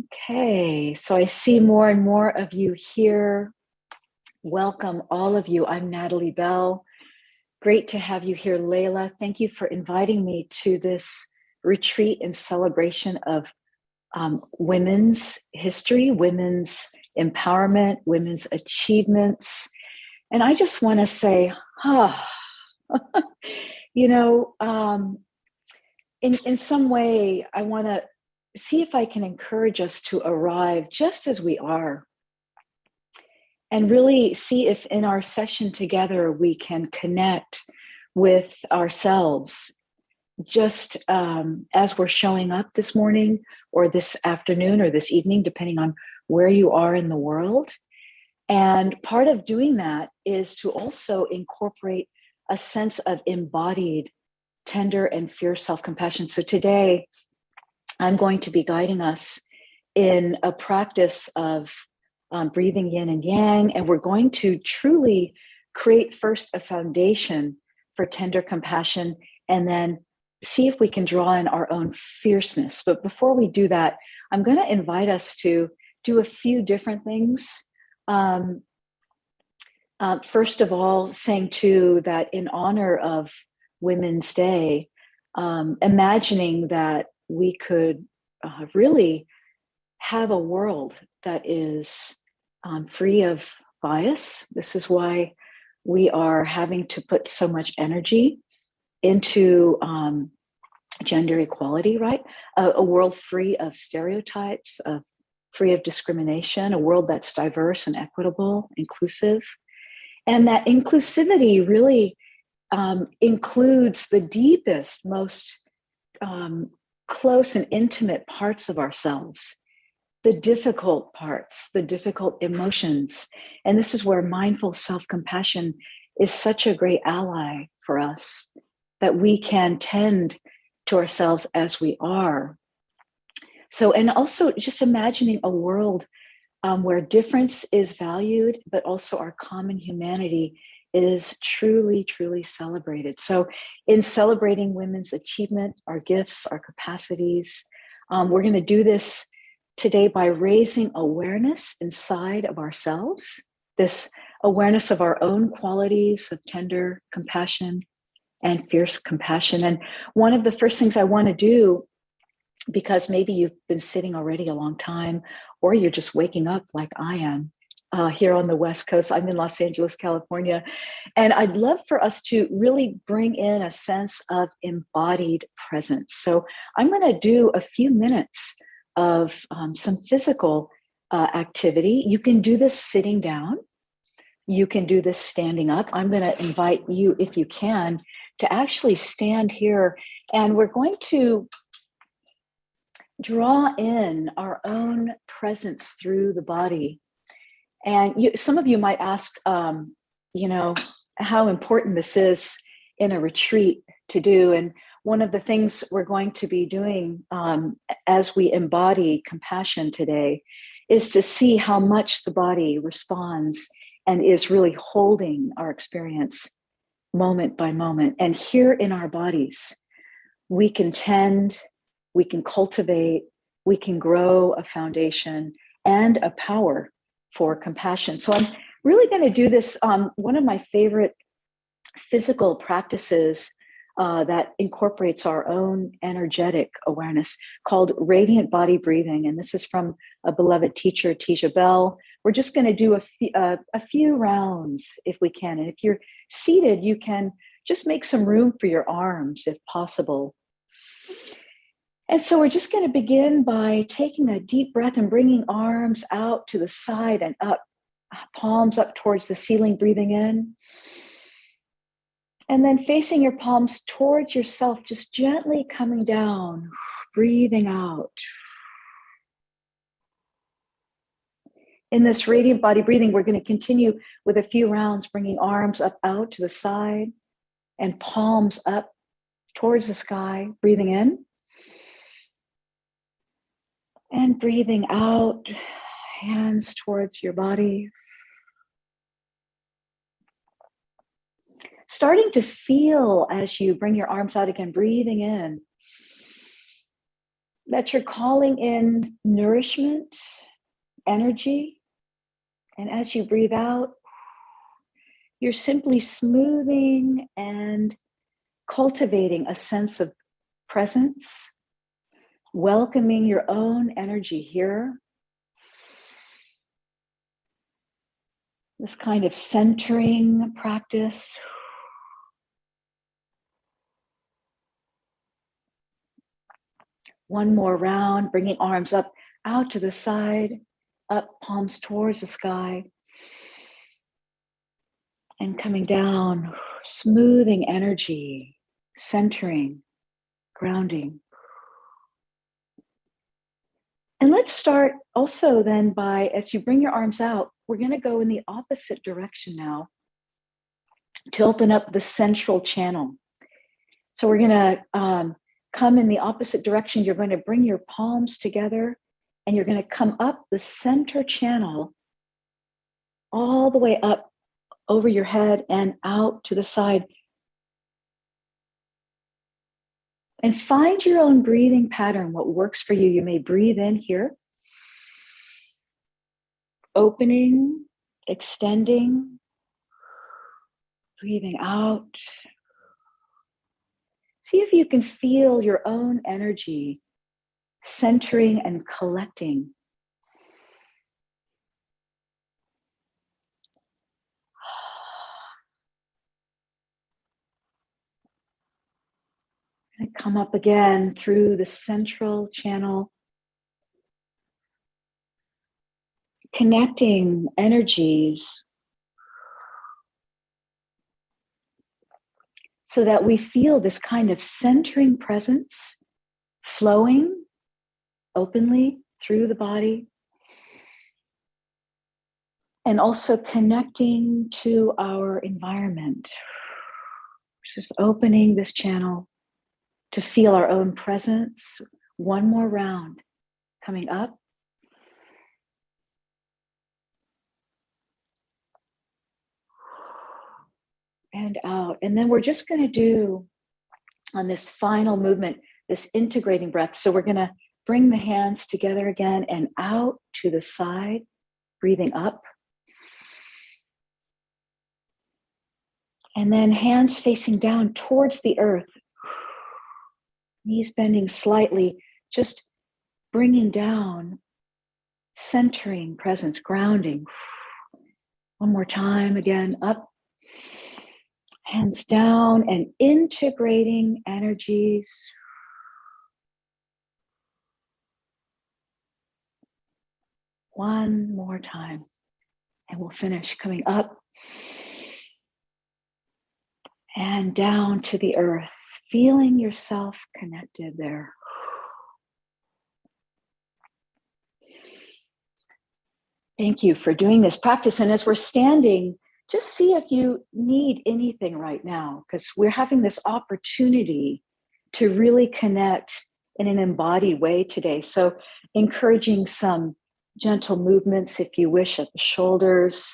Okay, so I see more and more of you here. Welcome, all of you. I'm Natalie Bell. Great to have you here, Layla. Thank you for inviting me to this retreat in celebration of women's history, women's empowerment, women's achievements. And I just want to say, you know, in some way, I want to see if I can encourage us to arrive just as we are and really see if in our session together we can connect with ourselves just as we're showing up this morning or this afternoon or this evening, depending on where you are in the world. And part of doing that is to also incorporate a sense of embodied, tender, and fierce self-compassion. So today, I'm going to be guiding us in a practice of breathing yin and yang, and we're going to truly create first a foundation for tender compassion, and then see if we can draw in our own fierceness. But before we do that, I'm going to invite us to do a few different things. First of all, saying too that in honor of Women's Day, imagining that we could really have a world that is free of bias. This is why we are having to put so much energy into gender equality, right? A world free of stereotypes, free of discrimination, a world that's diverse and equitable, inclusive. And that inclusivity really includes the deepest, most close and intimate parts of ourselves, the difficult parts, the difficult emotions. And this is where mindful self-compassion is such a great ally for us, that we can tend to ourselves as we are. So, and also just imagining a world where difference is valued, but also our common humanity is truly, truly celebrated. So in celebrating women's achievement, our gifts, our capacities, we're going to do this today by raising awareness inside of ourselves, this awareness of our own qualities of tender compassion and fierce compassion. And one of the first things I want to do, because maybe you've been sitting already a long time, or you're just waking up like I am, here on the West Coast. I'm in Los Angeles, California. And I'd love for us to really bring in a sense of embodied presence. So I'm going to do a few minutes of some physical activity. You can do this sitting down. You can do this standing up. I'm going to invite you, if you can, to actually stand here. And we're going to draw in our own presence through the body. And some of you might ask, how important this is in a retreat to do. And one of the things we're going to be doing as we embody compassion today is to see how much the body responds and is really holding our experience moment by moment. And here in our bodies, we can tend, we can cultivate, we can grow a foundation and a power for compassion. So I'm really going to do this. One of my favorite physical practices that incorporates our own energetic awareness, called radiant body breathing. And this is from a beloved teacher, Natalie Bell. We're just going to do a few rounds if we can. And if you're seated, you can just make some room for your arms if possible. And so we're just going to begin by taking a deep breath and bringing arms out to the side and up, palms up towards the ceiling, breathing in. And then facing your palms towards yourself, just gently coming down, breathing out. In this radiant body breathing, we're going to continue with a few rounds, bringing arms up out to the side and palms up towards the sky, breathing in. And breathing out, hands towards your body. Starting to feel as you bring your arms out again, breathing in. that you're calling in nourishment, energy. And as you breathe out, you're simply smoothing and cultivating a sense of presence, welcoming your own energy here. This kind of centering practice. One more round, bringing arms up, out to the side, up, palms towards the sky. And coming down, smoothing energy, centering, grounding. And let's start also then by, as you bring your arms out, we're going to go in the opposite direction now to open up the central channel. So we're going to come in the opposite direction. You're going to bring your palms together and you're going to come up the center channel all the way up over your head and out to the side. And find your own breathing pattern, what works for you. You may breathe in here, opening, extending, breathing out. See if you can feel your own energy centering and collecting. And come up again through the central channel, connecting energies so that we feel this kind of centering presence flowing openly through the body. And also connecting to our environment. Just opening this channel to feel our own presence. One more round coming up. And out. And then we're just going to do on this final movement, this integrating breath. So we're going to bring the hands together again and out to the side, breathing up. And then hands facing down towards the earth. Knees bending slightly, just bringing down, centering presence, grounding. One more time, again, up, hands down, and integrating energies. One more time, and we'll finish coming up and down to the earth, feeling yourself connected there. Thank you for doing this practice. And as we're standing, just see if you need anything right now, because we're having this opportunity to really connect in an embodied way today. So encouraging some gentle movements, if you wish, at the shoulders,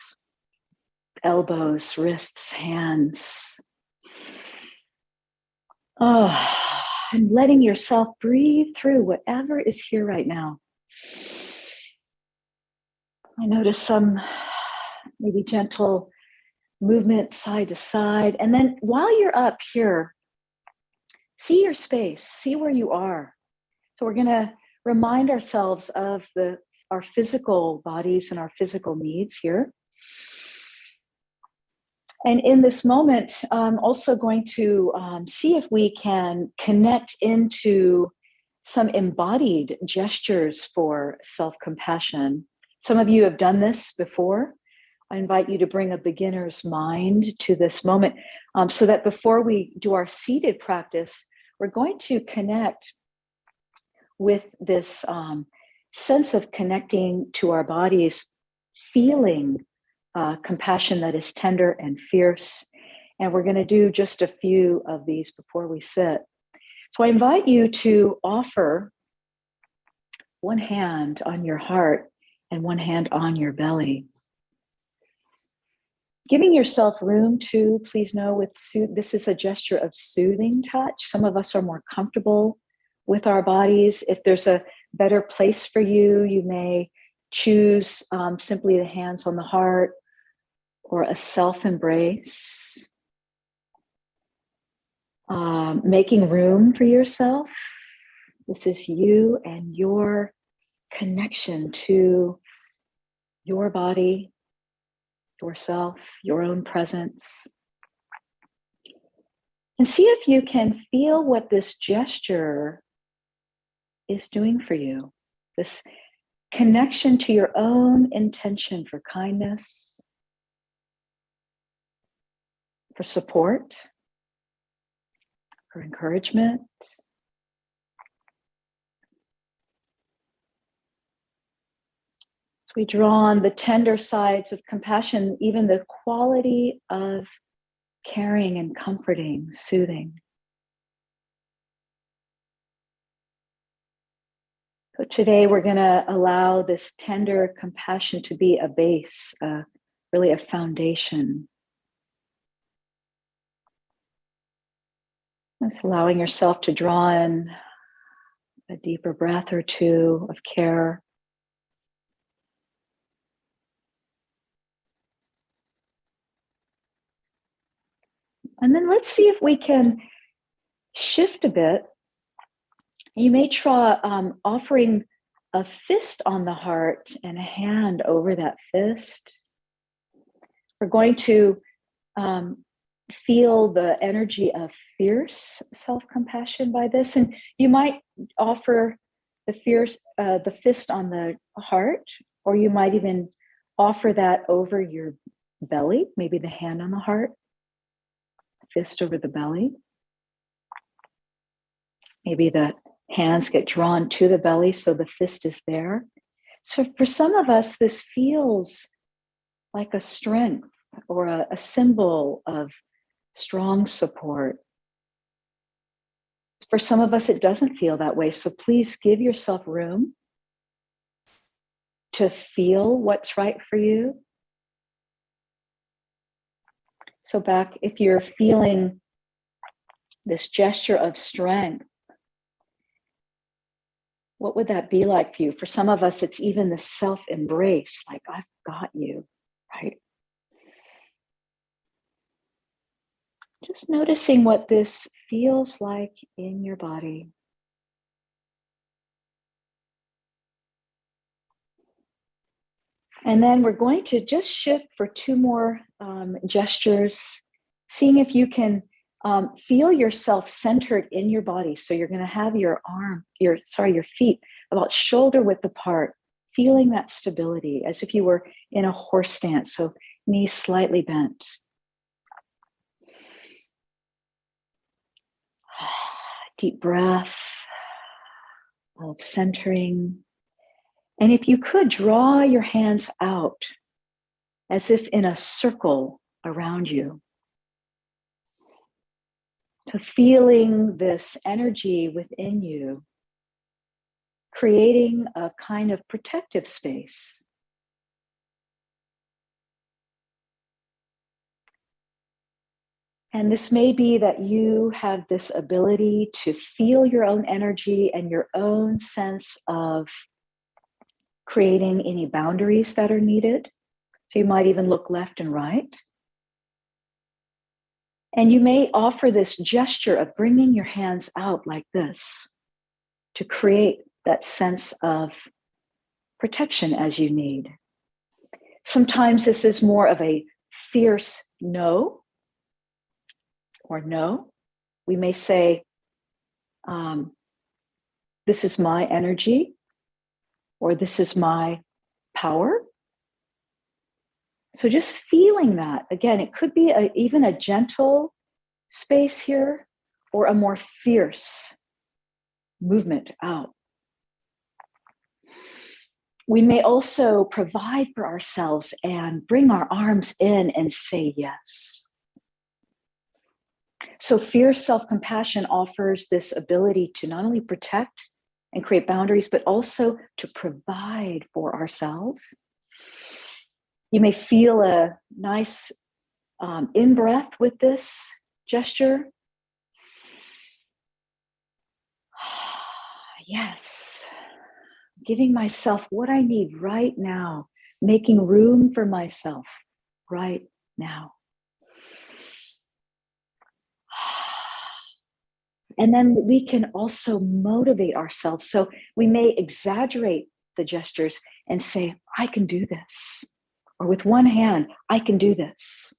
elbows, wrists, hands. Oh, and letting yourself breathe through whatever is here right now. I notice some maybe gentle movement side to side. And then while you're up here, see your space, see where you are. So we're going to remind ourselves of our physical bodies and our physical needs here. And in this moment, I'm also going to see if we can connect into some embodied gestures for self-compassion. Some of you have done this before. I invite you to bring a beginner's mind to this moment so that before we do our seated practice, we're going to connect with this sense of connecting to our bodies, feeling compassion that is tender and fierce. And we're going to do just a few of these before we sit. So I invite you to offer one hand on your heart and one hand on your belly. Giving yourself room to, please know, this is a gesture of soothing touch. Some of us are more comfortable with our bodies. If there's a better place for you, you may choose simply the hands on the heart or a self-embrace. Making room for yourself. This is you and your connection to your body, yourself, your own presence. And see if you can feel what this gesture is doing for you. This connection to your own intention for kindness, for support, for encouragement. As we draw on the tender sides of compassion, even the quality of caring and comforting, soothing. So today we're going to allow this tender compassion to be a base, really a foundation. Just allowing yourself to draw in a deeper breath or two of care. And then let's see if we can shift a bit. You may try offering a fist on the heart and a hand over that fist. We're going to feel the energy of fierce self-compassion by this. And you might offer the fist on the heart, or you might even offer that over your belly, maybe the hand on the heart, fist over the belly. Maybe the hands get drawn to the belly so the fist is there. So for some of us, this feels like a strength or a symbol of strong support. For some of us, it doesn't feel that way. So please give yourself room to feel what's right for you. So back, if you're feeling this gesture of strength, what would that be like for you? For some of us, it's even the self-embrace, like, I've got you, right? Just noticing what this feels like in your body. And then we're going to just shift for two more gestures, seeing if you can feel yourself centered in your body. So you're going to have your feet about shoulder width apart, feeling that stability as if you were in a horse stance. So knees slightly bent. Deep breath of centering. And if you could, draw your hands out as if in a circle around you. To feeling this energy within you, creating a kind of protective space. And this may be that you have this ability to feel your own energy and your own sense of creating any boundaries that are needed. So you might even look left and right. And you may offer this gesture of bringing your hands out like this to create that sense of protection as you need. Sometimes this is more of a fierce no or no. We may say, this is my energy, or this is my power. So just feeling that. Again, it could be even a gentle space here, or a more fierce movement out. We may also provide for ourselves and bring our arms in and say yes. So fierce self-compassion offers this ability to not only protect and create boundaries, but also to provide for ourselves. You may feel a nice in-breath with this gesture. Yes. Giving myself what I need right now, making room for myself right now. And then we can also motivate ourselves. So we may exaggerate the gestures and say, I can do this. Or with one hand, I can do this.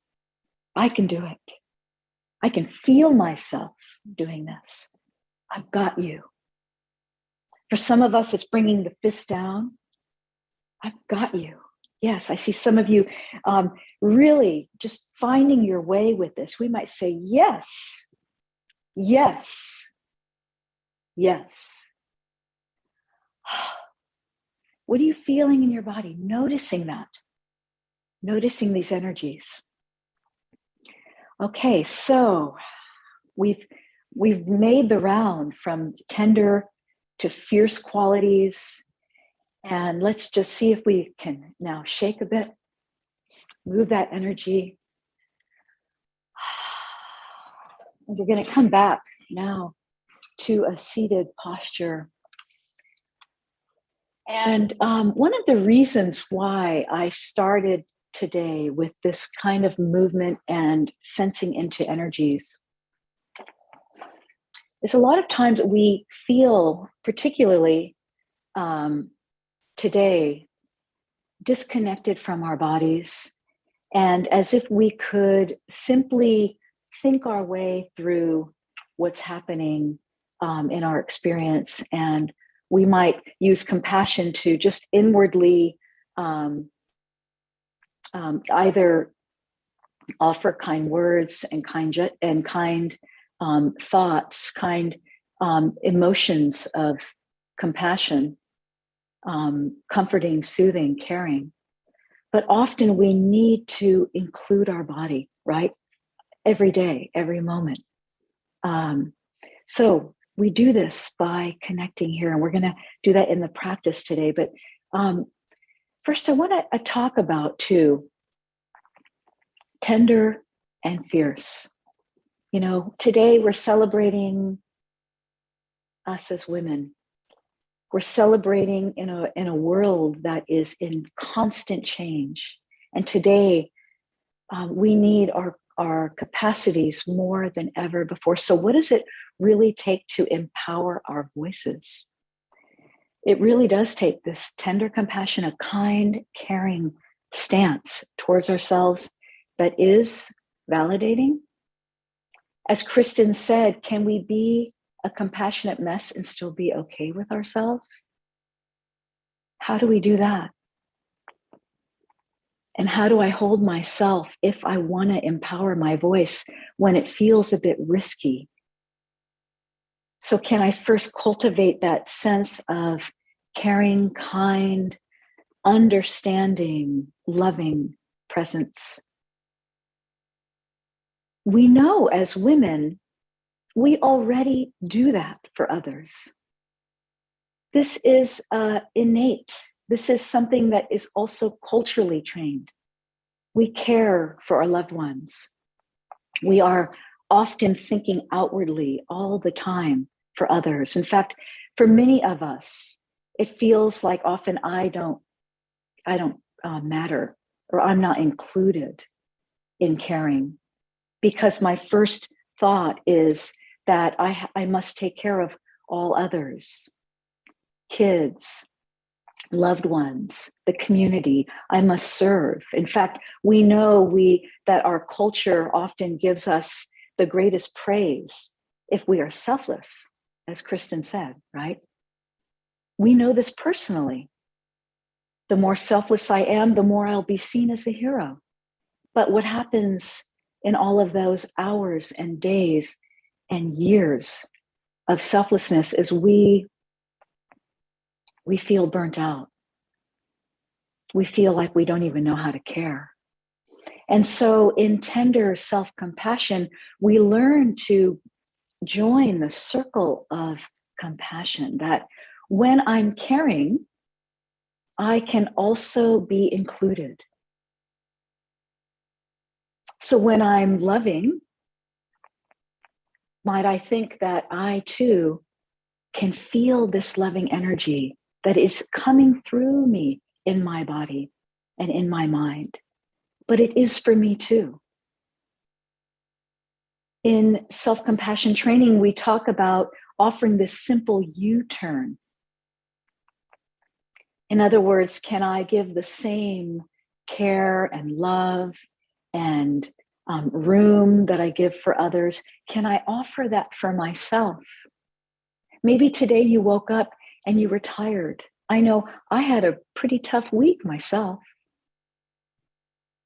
I can do it. I can feel myself doing this. I've got you. For some of us, it's bringing the fist down. I've got you. Yes, I see some of you really just finding your way with this. We might say, yes, yes, yes. What are you feeling in your body? Noticing that. Noticing these energies. Okay, so we've made the round from tender to fierce qualities. And let's just see if we can now shake a bit, move that energy. And you're going to come back now to a seated posture. And one of the reasons why I started today with this kind of movement and sensing into energies is a lot of times we feel, particularly today, disconnected from our bodies, and as if we could simply think our way through what's happening in our experience, and we might use compassion to just inwardly either offer kind words and kind thoughts, kind emotions of compassion, comforting, soothing, caring. But often we need to include our body, right? Every day, every moment. So we do this by connecting here, and we're going to do that in the practice today. But first, I want to talk about too, tender and fierce. You know, today we're celebrating us as women. We're celebrating in a world that is in constant change. And today we need our capacities more than ever before. So what does it really take to empower our voices? It really does take this tender compassion, a kind, caring stance towards ourselves that is validating. As Kristen said, can we be a compassionate mess and still be okay with ourselves? How do we do that? And how do I hold myself if I want to empower my voice when it feels a bit risky? So can I first cultivate that sense of caring, kind, understanding, loving presence? We know as women, we already do that for others. This is innate. This is something that is also culturally trained. We care for our loved ones. We are often thinking outwardly all the time for others. In fact, for many of us, it feels like often I don't matter, or I'm not included in caring, because my first thought is that I must take care of all others, kids, loved ones, the community. I must serve. In fact, we know that our culture often gives us the greatest praise if we are selfless, as Kristen said, right? We know this personally. The more selfless I am, the more I'll be seen as a hero. But what happens in all of those hours and days and years of selflessness is we feel burnt out. We feel like we don't even know how to care. And so in tender self-compassion, we learn to join the circle of compassion, that when I'm caring, I can also be included. So when I'm loving, might I think that I too can feel this loving energy that is coming through me in my body and in my mind. But it is for me too. In self-compassion training, we talk about offering this simple U-turn. In other words, can I give the same care and love and room that I give for others? Can I offer that for myself? Maybe today you woke up and you were tired. I know I had a pretty tough week myself.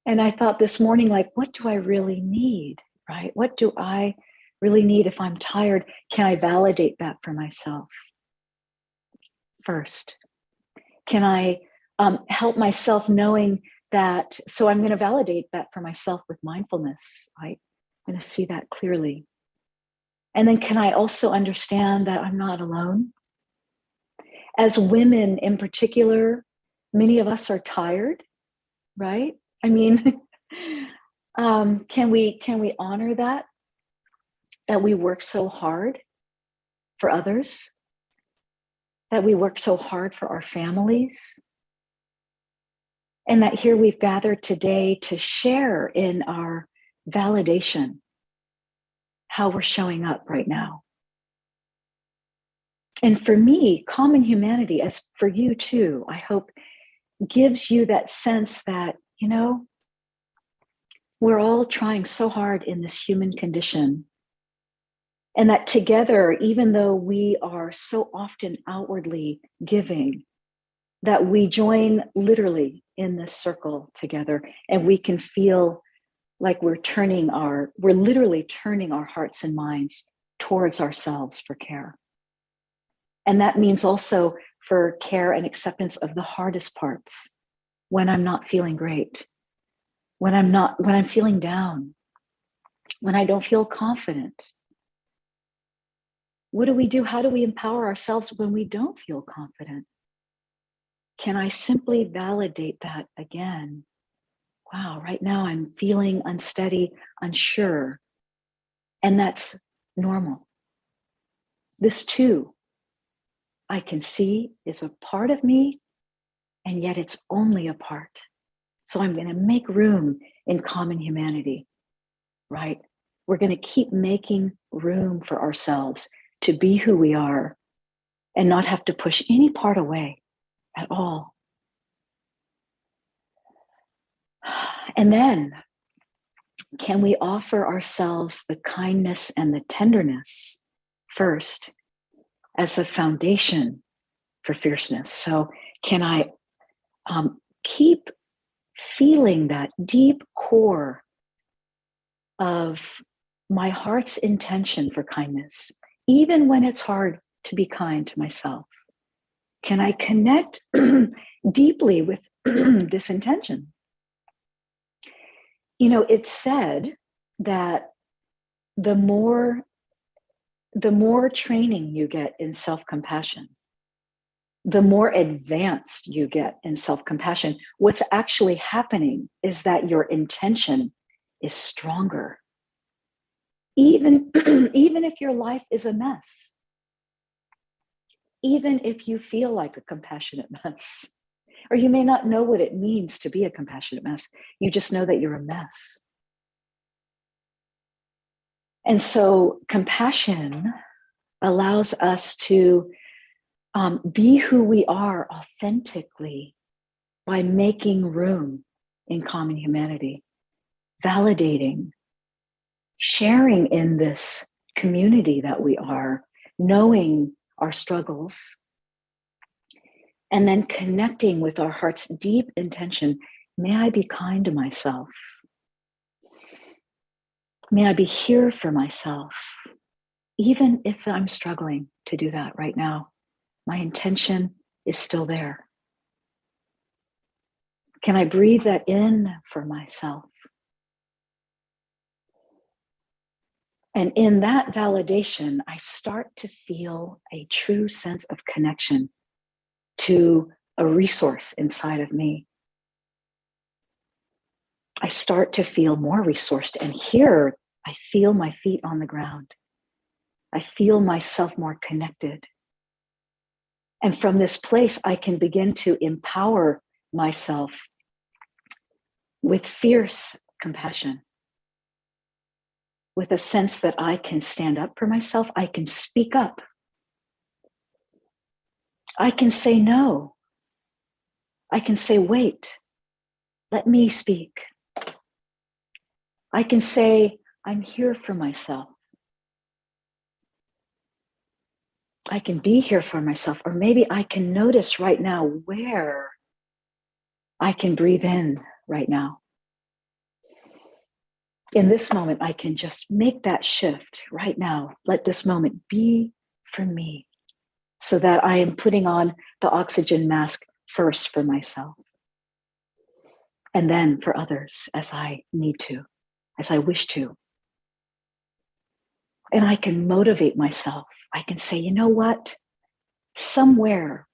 And I thought this morning, like, what do I really need, right? What do I really need if I'm tired? Can I validate that for myself first? Can I help myself knowing that? So I'm going to validate that for myself with mindfulness, right? I'm going to see that clearly. And then can I also understand that I'm not alone? As women in particular, many of us are tired, right? I mean, can we honor that we work so hard for others, that we work so hard for our families, and that here we've gathered today to share in our validation how we're showing up right now. And for me, common humanity, as for you too, I hope gives you that sense that, you know, we're all trying so hard in this human condition. And that together, even though we are so often outwardly giving, that we join literally in this circle together, and we can feel like we're literally turning our hearts and minds towards ourselves for care. And that means also for care and acceptance of the hardest parts, when I'm not feeling great, when I'm feeling down, when I don't feel confident. What do we do? How do we empower ourselves when we don't feel confident? Can I simply validate that again? Wow, right now I'm feeling unsteady, unsure, and that's normal. This too, I can see is a part of me, and yet it's only a part. So I'm going to make room in common humanity, right? We're going to keep making room for ourselves to be who we are and not have to push any part away at all. And then, can we offer ourselves the kindness and the tenderness first as a foundation for fierceness? So can I keep feeling that deep core of my heart's intention for kindness, even when it's hard to be kind to myself? Can I connect deeply with this intention? You know, it's said that the more training you get in self-compassion, the more advanced you get in self-compassion, what's actually happening is that your intention is stronger. Even if your life is a mess, even if you feel like a compassionate mess, or you may not know what it means to be a compassionate mess, you just know that you're a mess. And so compassion allows us to be who we are authentically by making room in common humanity, validating, sharing in this community that we are, knowing our struggles, and then connecting with our heart's deep intention. May I be kind to myself. May I be here for myself, even if I'm struggling to do that right now. My intention is still there. Can I breathe that in for myself? And in that validation, I start to feel a true sense of connection to a resource inside of me. I start to feel more resourced, and here I feel my feet on the ground. I feel myself more connected. And from this place, I can begin to empower myself with fierce compassion, with a sense that I can stand up for myself. I can speak up. I can say no. I can say, wait, let me speak. I can say, I'm here for myself. I can be here for myself. Or maybe I can notice right now where I can breathe in right now. In this moment, I can just make that shift right now. Let this moment be for me so that I am putting on the oxygen mask first for myself and then for others as I need to, as I wish to. And I can motivate myself. I can say, you know what? Somewhere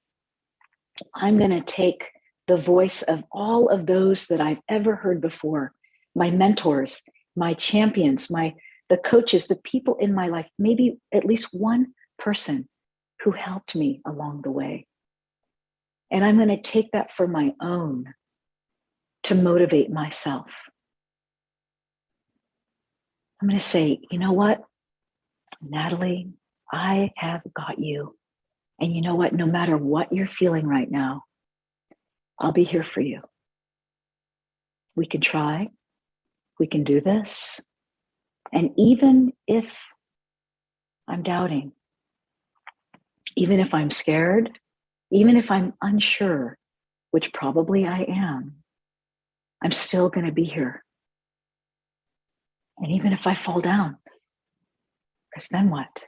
I'm going to take the voice of all of those that I've ever heard before, my mentors, my champions, the coaches, the people in my life, maybe at least one person who helped me along the way. And I'm going to take that for my own to motivate myself. I'm going to say, you know what, Natalie, I have got you. And you know what, no matter what you're feeling right now, I'll be here for you. We can try. We can do this. And even if I'm doubting, even if I'm scared, even if I'm unsure, which probably I am, I'm still going to be here. And even if I fall down, because then what?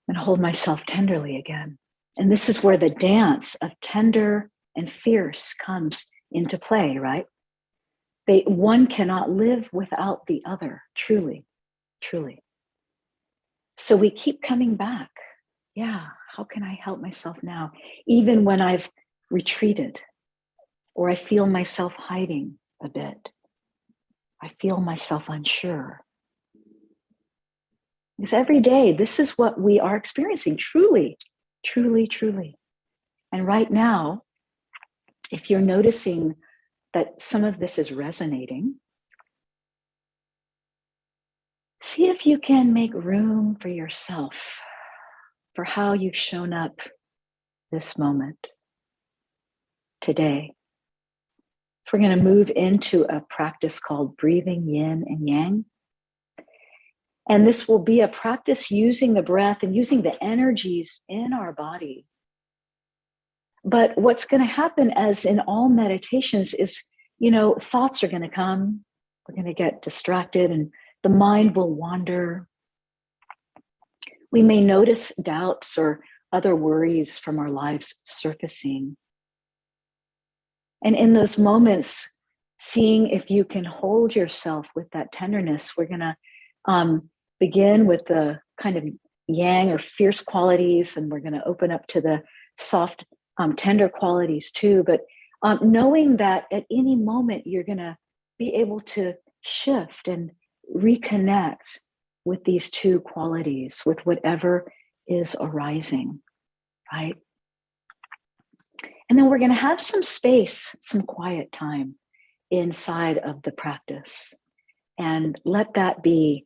I'm going to hold myself tenderly again. And this is where the dance of tender and fierce comes into play, right? One cannot live without the other, truly, truly. So we keep coming back. Yeah, how can I help myself now? Even when I've retreated or I feel myself hiding a bit. I feel myself unsure. Because every day, this is what we are experiencing, truly, truly, truly. And right now, if you're noticing that some of this is resonating, see if you can make room for yourself, for how you've shown up this moment, today. So we're going to move into a practice called breathing yin and yang. And this will be a practice using the breath and using the energies in our body. But what's going to happen, as in all meditations, is, thoughts are going to come. We're going to get distracted and the mind will wander. We may notice doubts or other worries from our lives surfacing. And in those moments, seeing if you can hold yourself with that tenderness, we're going to begin with the kind of yang or fierce qualities, and we're going to open up to the soft, tender qualities too. But knowing that at any moment you're going to be able to shift and reconnect with these two qualities, with whatever is arising, right? And then we're going to have some space, some quiet time inside of the practice. And let that be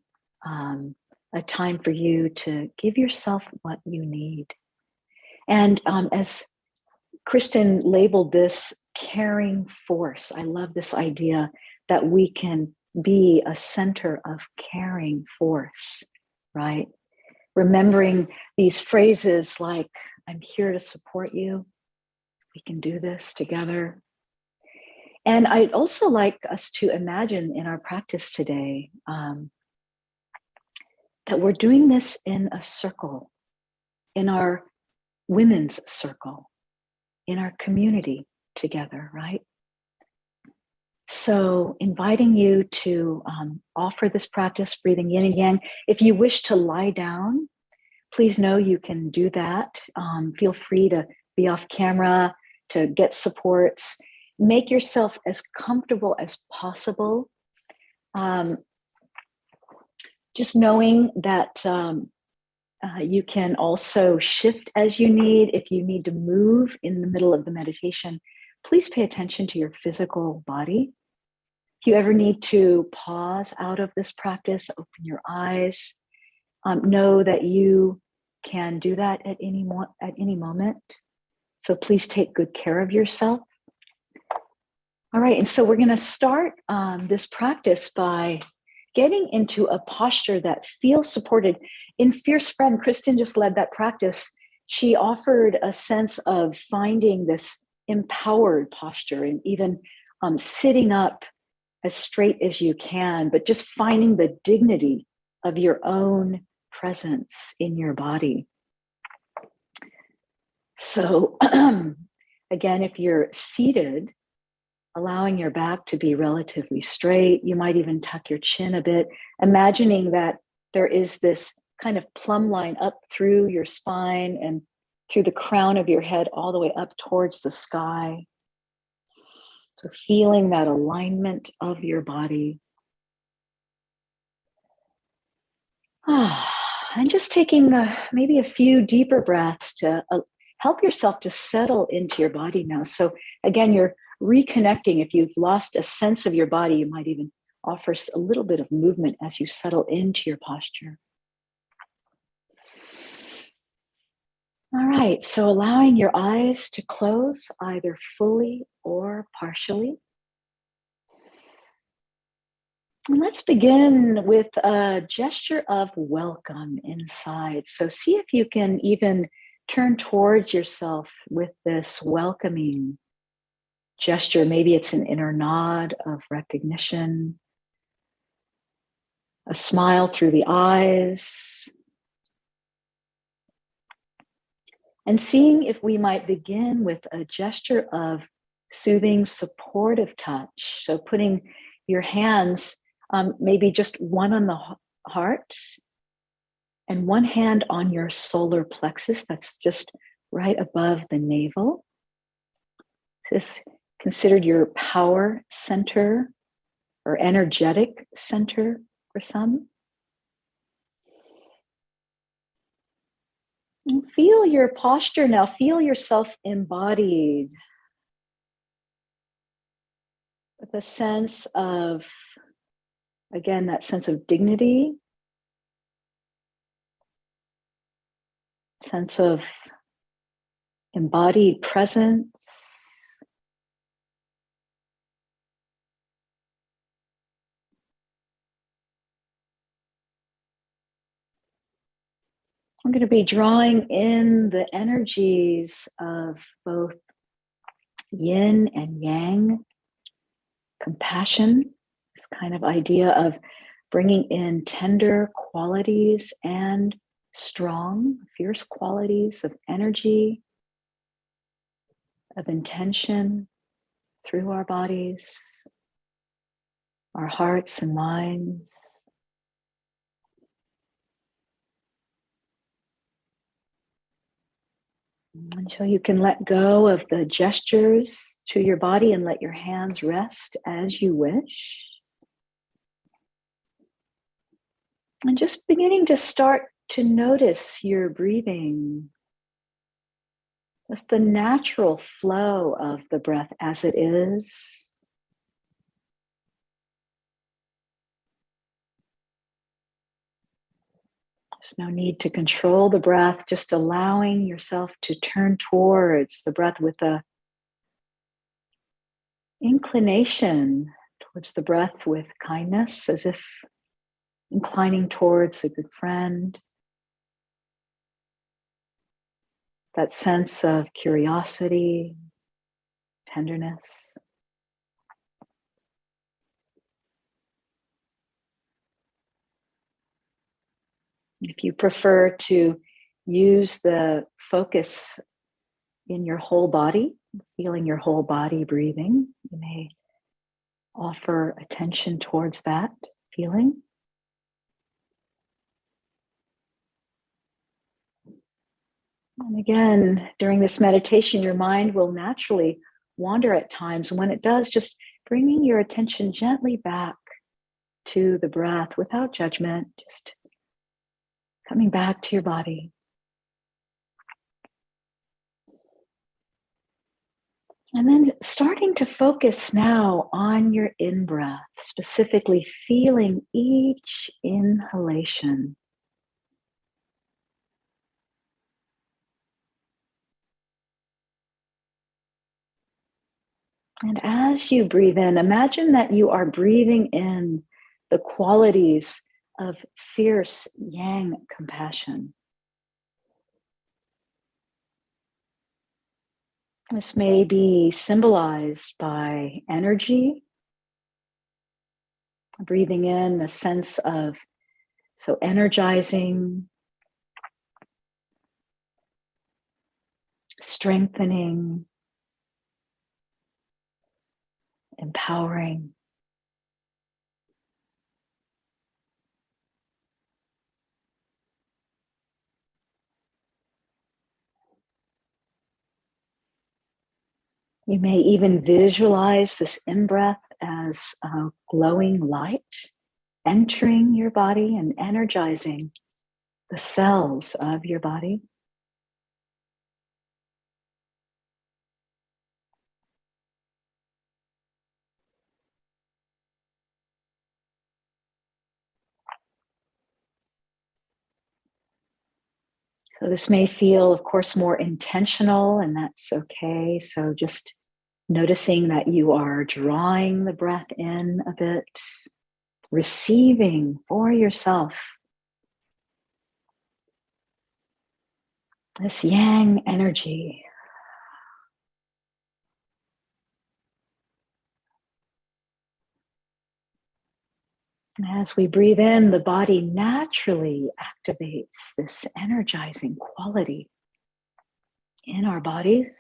a time for you to give yourself what you need. And as Kristen labeled this, caring force. I love this idea that we can be a center of caring force, right? Remembering these phrases like, I'm here to support you. We can do this together. And I'd also like us to imagine in our practice today that we're doing this in a circle, in our women's circle, in our community together, right? So inviting you to offer this practice, breathing yin and yang. If you wish to lie down, please know you can do that. Feel free to be off camera, to get supports. Make yourself as comfortable as possible. Just knowing that You can also shift as you need. If you need to move in the middle of the meditation, please pay attention to your physical body. If you ever need to pause out of this practice, open your eyes, know that you can do that at any moment. So please take good care of yourself. All right, and so we're going to start this practice by getting into a posture that feels supported. In Fierce Friend, Kristen just led that practice. She offered a sense of finding this empowered posture and even sitting up as straight as you can, but just finding the dignity of your own presence in your body. So again, if you're seated, allowing your back to be relatively straight, you might even tuck your chin a bit, imagining that there is this kind of plumb line up through your spine and through the crown of your head all the way up towards the sky. So feeling that alignment of your body. And just taking maybe a few deeper breaths to help yourself to settle into your body now. So again, you're reconnecting. If you've lost a sense of your body, you might even offer a little bit of movement as you settle into your posture. All right, so allowing your eyes to close either fully or partially. And let's begin with a gesture of welcome inside. So see if you can even turn towards yourself with this welcoming gesture. Maybe it's an inner nod of recognition, a smile through the eyes, and seeing if we might begin with a gesture of soothing, supportive touch. So putting your hands, maybe just one on the heart and one hand on your solar plexus, that's just right above the navel. This is considered your power center or energetic center for some. And feel your posture now. Feel yourself embodied with a sense of, again, that sense of dignity, sense of embodied presence. I'm going to be drawing in the energies of both yin and yang, compassion, this kind of idea of bringing in tender qualities and strong, fierce qualities of energy, of intention through our bodies, our hearts and minds. Until you can let go of the gestures to your body and let your hands rest as you wish. And just beginning to start to notice your breathing. Just the natural flow of the breath as it is. There's no need to control the breath, just allowing yourself to turn towards the breath with a inclination towards the breath with kindness, as if inclining towards a good friend. That sense of curiosity, tenderness. If you prefer to use the focus in your whole body, feeling your whole body breathing, you may offer attention towards that feeling. And again, during this meditation, your mind will naturally wander at times. And when it does, just bringing your attention gently back to the breath without judgment, just Coming back to your body. And then starting to focus now on your in-breath, specifically feeling each inhalation. And as you breathe in, imagine that you are breathing in the qualities of fierce yang compassion. This may be symbolized by energy, breathing in a sense of energizing, strengthening, empowering. You may even visualize this in-breath as a glowing light entering your body and energizing the cells of your body. So this may feel, of course, more intentional, and that's okay. So just noticing that you are drawing the breath in a bit, receiving for yourself this yang energy. As we breathe in, the body naturally activates this energizing quality in our bodies.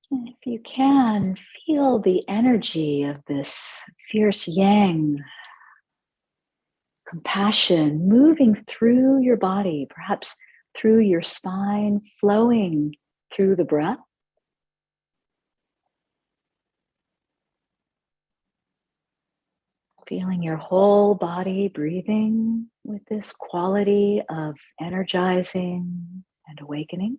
And if you can, feel the energy of this fierce yang, compassion moving through your body, perhaps through your spine, flowing through the breath. Feeling your whole body breathing with this quality of energizing and awakening.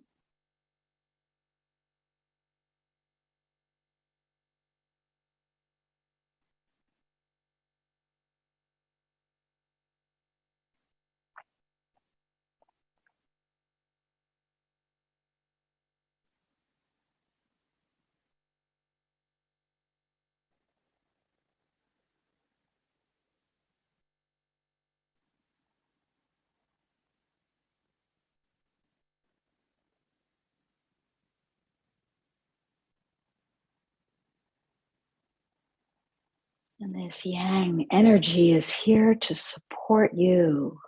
And this yang energy is here to support you.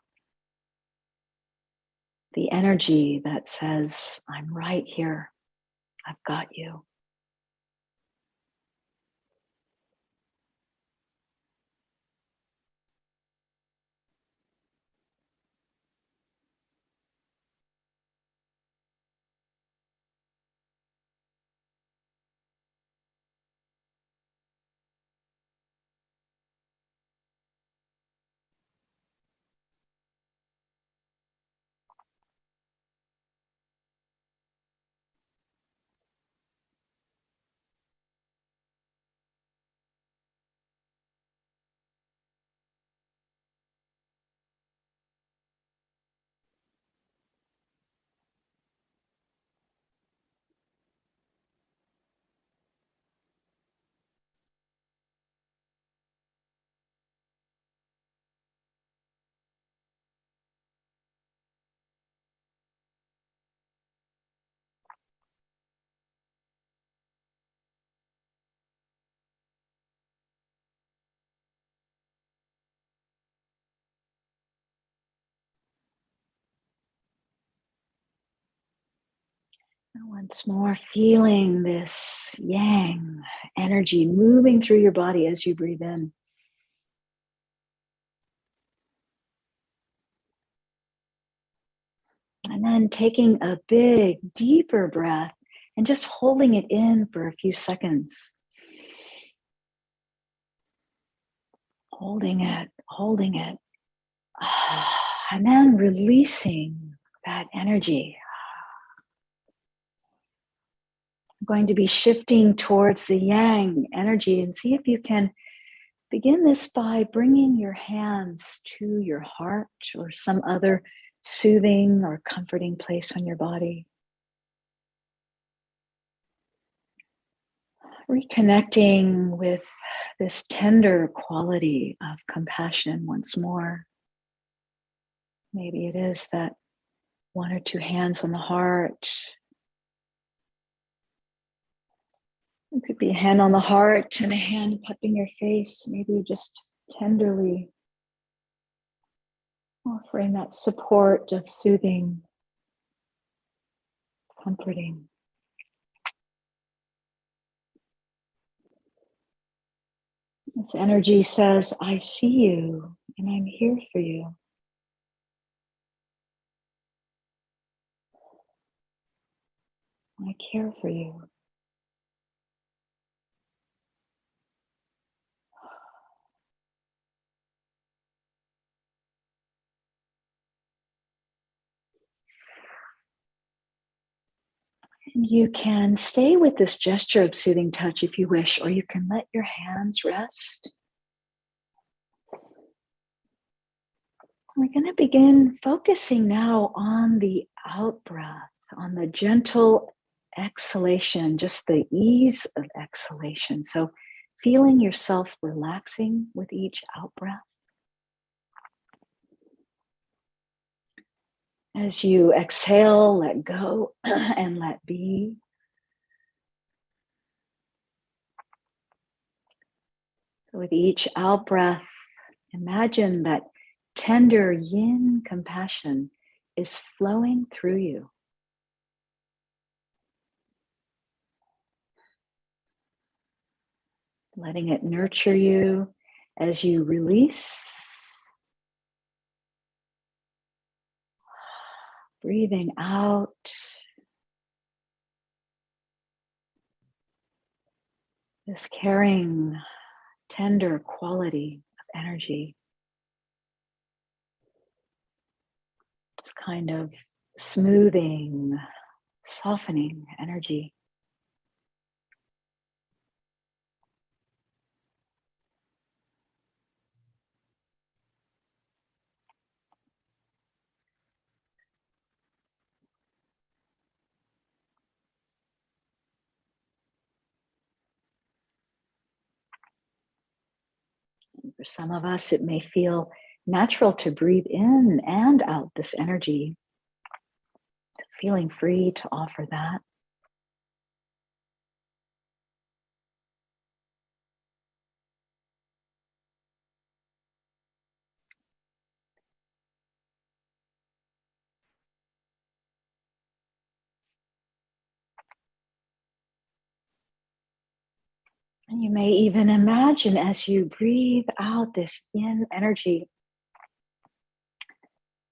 The energy that says, I'm right here. I've got you. And once more, feeling this yang energy moving through your body as you breathe in. And then taking a big, deeper breath and just holding it in for a few seconds. Holding it, holding it. And then releasing that energy. I'm going to be shifting towards the yang energy, and see if you can begin this by bringing your hands to your heart or some other soothing or comforting place on your body. Reconnecting with this tender quality of compassion once more. Maybe it is that one or two hands on the heart. It could be a hand on the heart and a hand cupping your face, maybe just tenderly offering that support of soothing, comforting. This energy says, I see you and I'm here for you. I care for you. And you can stay with this gesture of soothing touch if you wish, or you can let your hands rest. We're going to begin focusing now on the out breath, on the gentle exhalation, just the ease of exhalation. So feeling yourself relaxing with each out breath. As you exhale, let go and let be. With each out breath, imagine that tender yin compassion is flowing through you. Letting it nurture you as you release. Breathing out. This caring, tender quality of energy. This kind of smoothing, softening energy. For some of us, it may feel natural to breathe in and out this energy, feeling free to offer that. And you may even imagine as you breathe out this yin energy,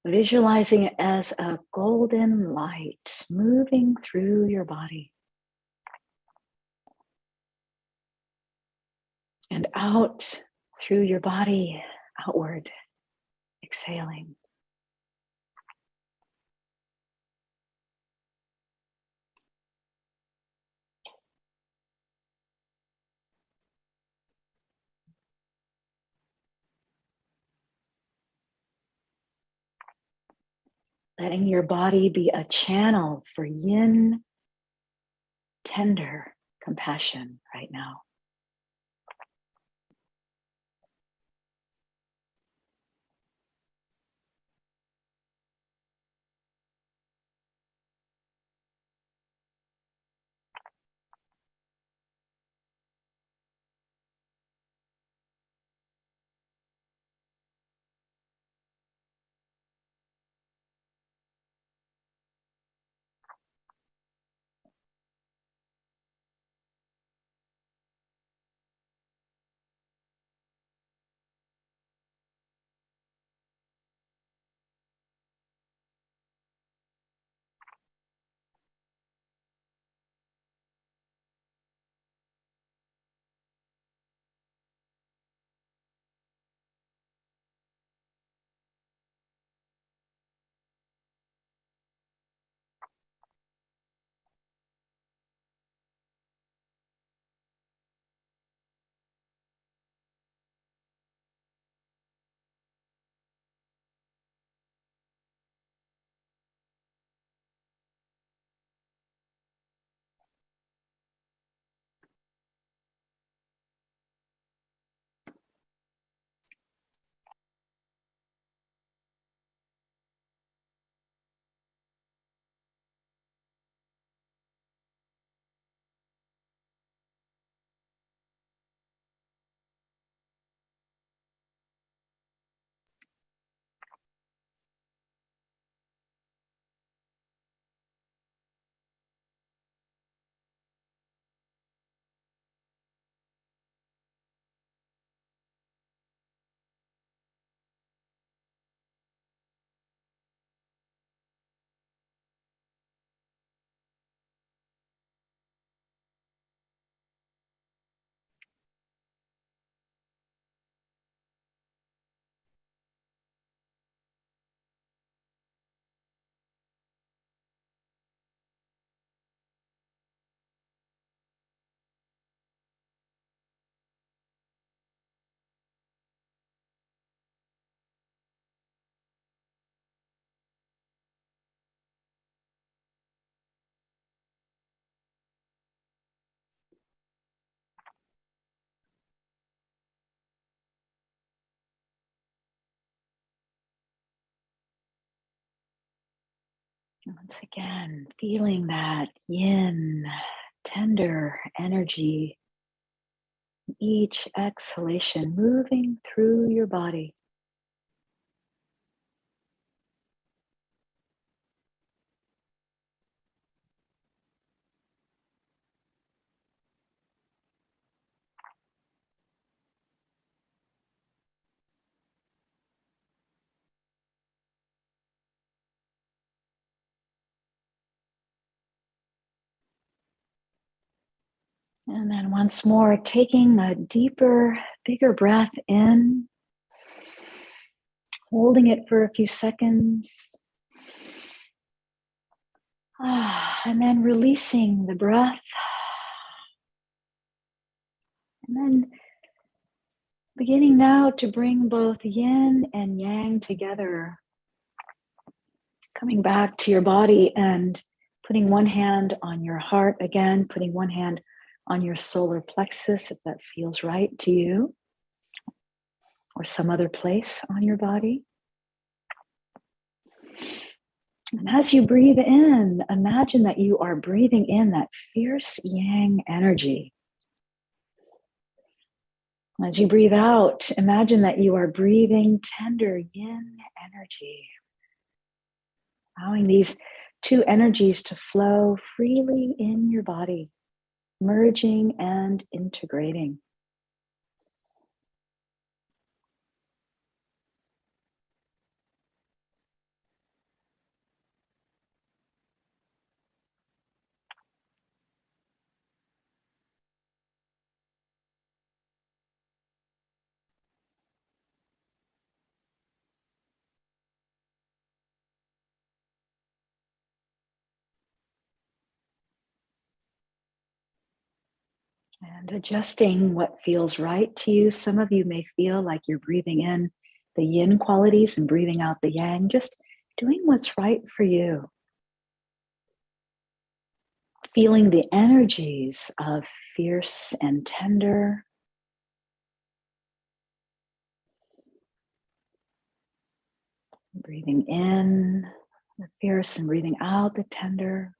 visualizing it as a golden light moving through your body and out through your body, outward, exhaling. Letting your body be a channel for yin, tender compassion right now. Once again, feeling that yin, tender energy, each exhalation moving through your body. And then once more, taking a deeper, bigger breath in, holding it for a few seconds. And then releasing the breath. And then beginning now to bring both yin and yang together. Coming back to your body and putting one hand on your heart again, putting one hand on your solar plexus if that feels right to you, or some other place on your body. And as you breathe in, imagine that you are breathing in that fierce yang energy. As you breathe out, imagine that you are breathing tender yin energy, allowing these two energies to flow freely in your body, merging and integrating. And adjusting what feels right to you. Some of you may feel like you're breathing in the yin qualities and breathing out the yang, just doing what's right for you. Feeling the energies of fierce and tender. Breathing in the fierce and breathing out the tender.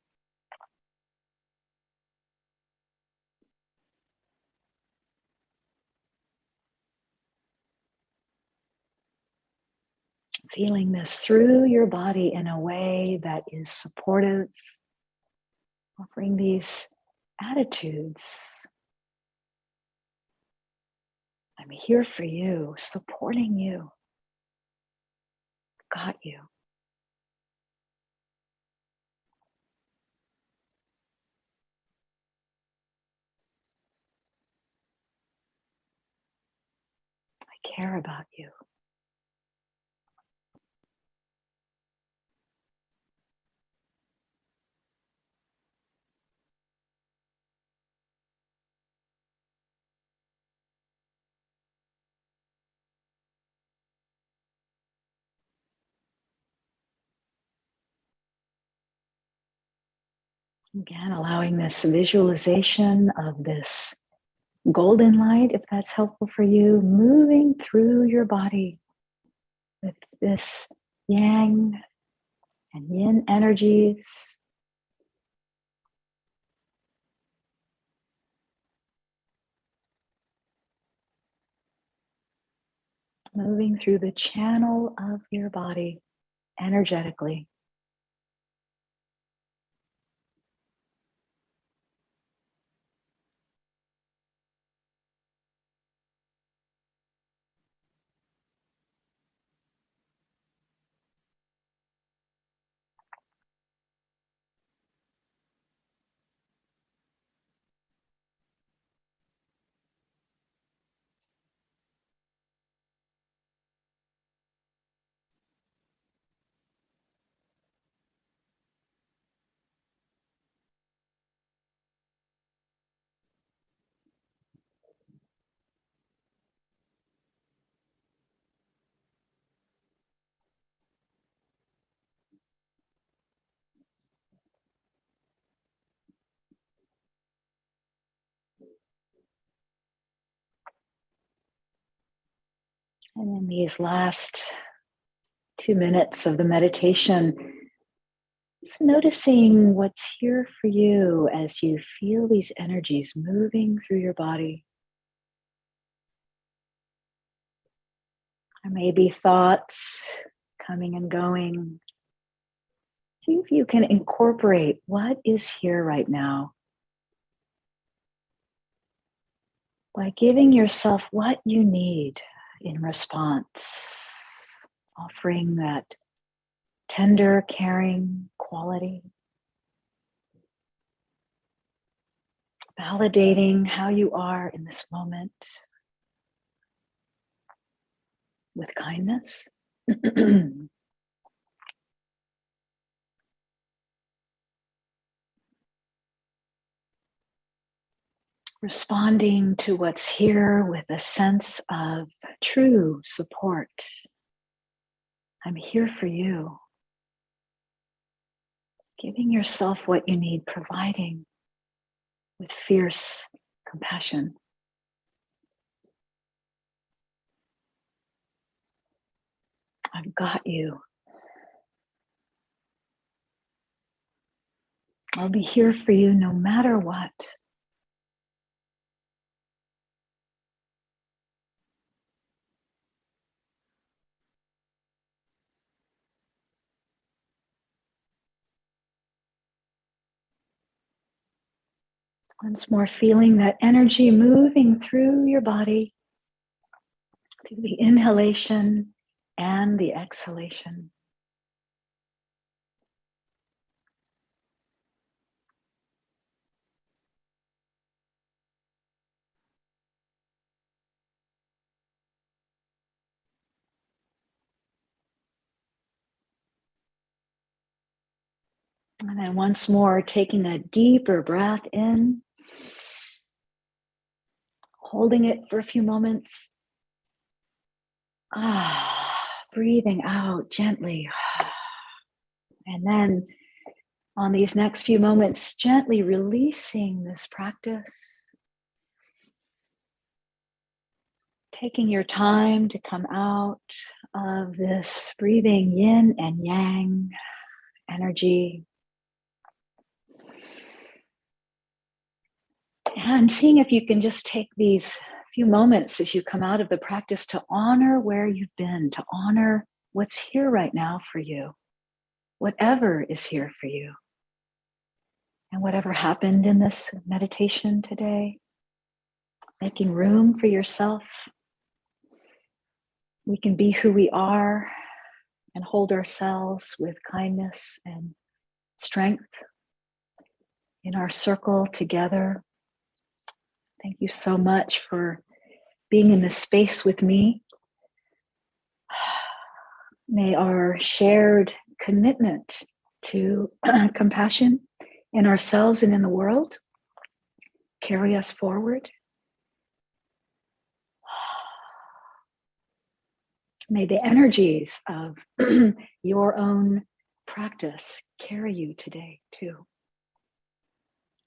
Feeling this through your body in a way that is supportive, offering these attitudes. I'm here for you, supporting you, got you. I care about you. Again, allowing this visualization of this golden light, if that's helpful for you, moving through your body with this yang and yin energies. Moving through the channel of your body energetically. And in these last 2 minutes of the meditation, Just noticing what's here for you as you feel these energies moving through your body. There may be thoughts coming and going. See if you can incorporate what is here right now by giving yourself what you need in response, offering that tender, caring quality, validating how you are in this moment with kindness. Responding to what's here with a sense of true support. I'm here for you. Giving yourself what you need, providing with fierce compassion. I've got you. I'll be here for you no matter what. Once more, feeling that energy moving through your body, through the inhalation and the exhalation. And then once more, taking a deeper breath in, holding it for a few moments. Breathing out gently. And then on these next few moments, gently releasing this practice. Taking your time to come out of this breathing yin and yang energy. And seeing if you can just take these few moments as you come out of the practice to honor where you've been, to honor what's here right now for you, whatever is here for you. And whatever happened in this meditation today, making room for yourself. We can be who we are and hold ourselves with kindness and strength in our circle together. Thank you so much for being in this space with me. May our shared commitment to compassion in ourselves and in the world carry us forward. May the energies of your own practice carry you today too.